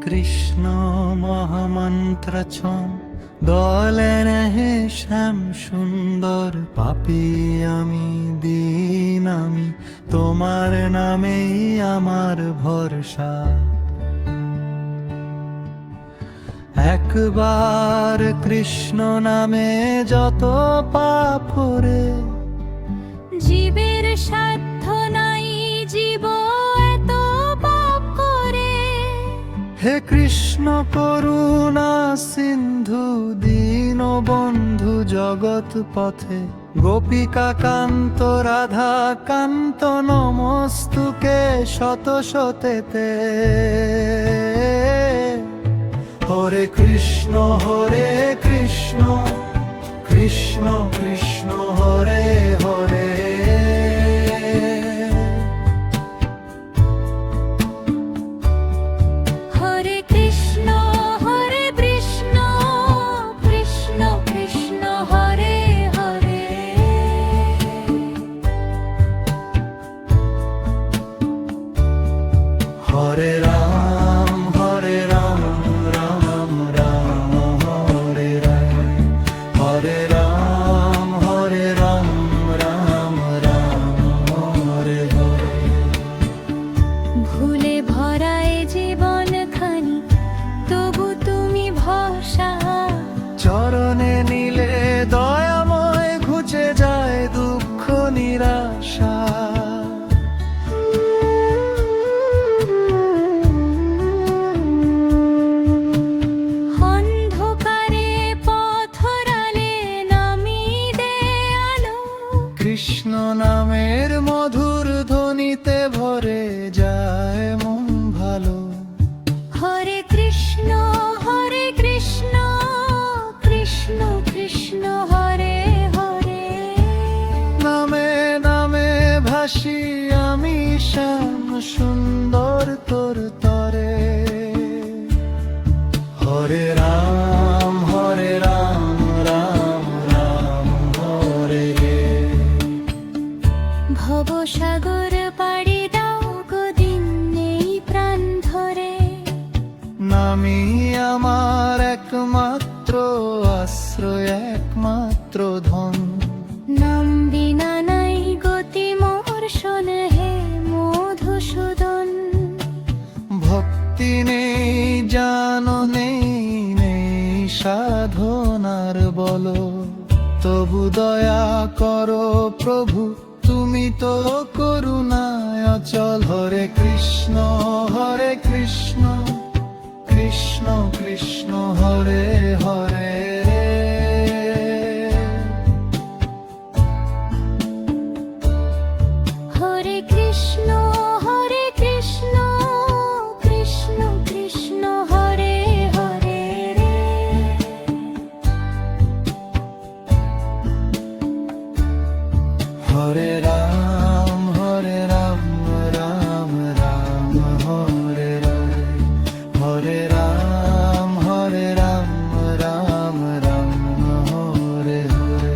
কৃষ্ণ মহামন্ত্র দলে নেহে শ্যাম সুন্দর পাপী আমি দীন আমি তোমার নামেই আমার ভরসা একবার কৃষ্ণ নামে যত পাপ রে জীবের সাধ্য নাই জীব এত পাপ করে হে কৃষ্ণ করুণা সিন্ধু দীন বন্ধু জগৎ পথে গোপিকা কান্ত রাধা কান্ত নমস্তুকে শত শতেতে হরে কৃষ্ণ কৃষ্ণ কৃষ্ণ হরে হরে হরে কৃষ্ণ কৃষ্ণ কৃষ্ণ হরে হরে হরে রাম রাম রাম হরে রাম হরে রাম রাম রাম হরে হরে ভুলে ভরায় জীবন খানি তবু তুমি ভরসা চরণে নিলে দয়াময় ঘুচে যায় দুঃখ নিরাশা অন্ধকারে পথরালে নামি দে আলো কৃষ্ণ নামের মধুর ধ্বনিতে ভরে যায় মন ভালো হরে কৃষ্ণ কৃষ্ণ কৃষ্ণ হরে হরে নামে নামে ভাসি আমি শ্যাম সুন্দর তোর তরে হরে রাম রাম রাম হরে ভবসাগর পাড়ি দাও গদিন নেই প্রাণ ধরে নামি আমার একমাত্র আশ্রয় একমাত্র ধন নাম বিনা নাই গতি মোর শোন হে মধুসূদন ভক্তি নেই জানো নেই সাধনার বলো তবু দয়া করো প্রভু তুমি তো করুণায় অচল হরে কৃষ্ণ কৃষ্ণ কৃষ্ণ হরে হরে হরে কৃষ্ণ কৃষ্ণ কৃষ্ণ হরে হরে হরে রাম রাম রাম হরে হরে রাম রাম হরে হরে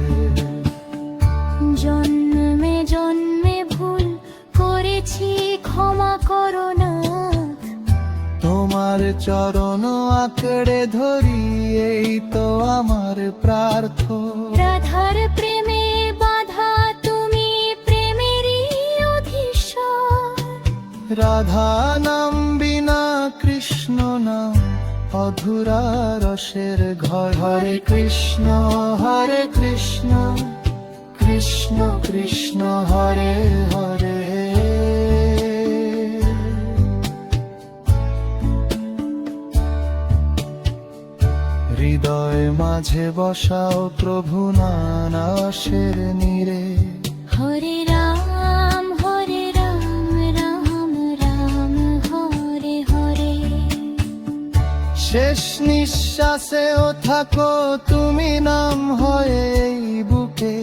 জন্মে জন্মে ভুল করেছি ক্ষমা করো না তোমার চরণ আঁকড়ে ধরি এই তো আমার প্রার্থনা রাধার প্রেমে বাধা তুমি প্রেমেরই অধীশ্বর রাধা নাম বিনা কৃষ্ণ নাম অধুরা রসের ঘর হরে কৃষ্ণ কৃষ্ণ কৃষ্ণ হরে হরে হৃদয় মাঝে বসাও প্রভু নানাসের নীরে হরে রাম রাম রাম হরে হরে শেষ নিঃশ্বাসেও থাকো তুমি নাম হয়ে এই বুকে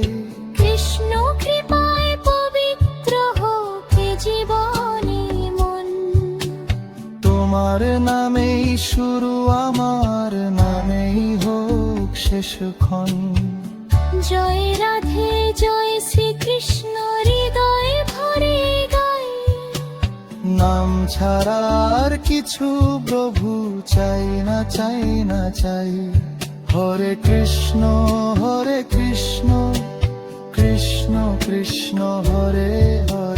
কৃষ্ণ কৃপায় পবিত্র হোক জীবনে মন তোমার নামেই শুরু আমার নামেই হোক শেষক্ষণ জয় রাধে জয় শ্রীকৃষ্ণ হৃদয় ভরে গাই নাম ছাড়া আর কিছু প্রভু চাই না চাই না চাই। হরে কৃষ্ণ কৃষ্ণ কৃষ্ণ হরে হরে।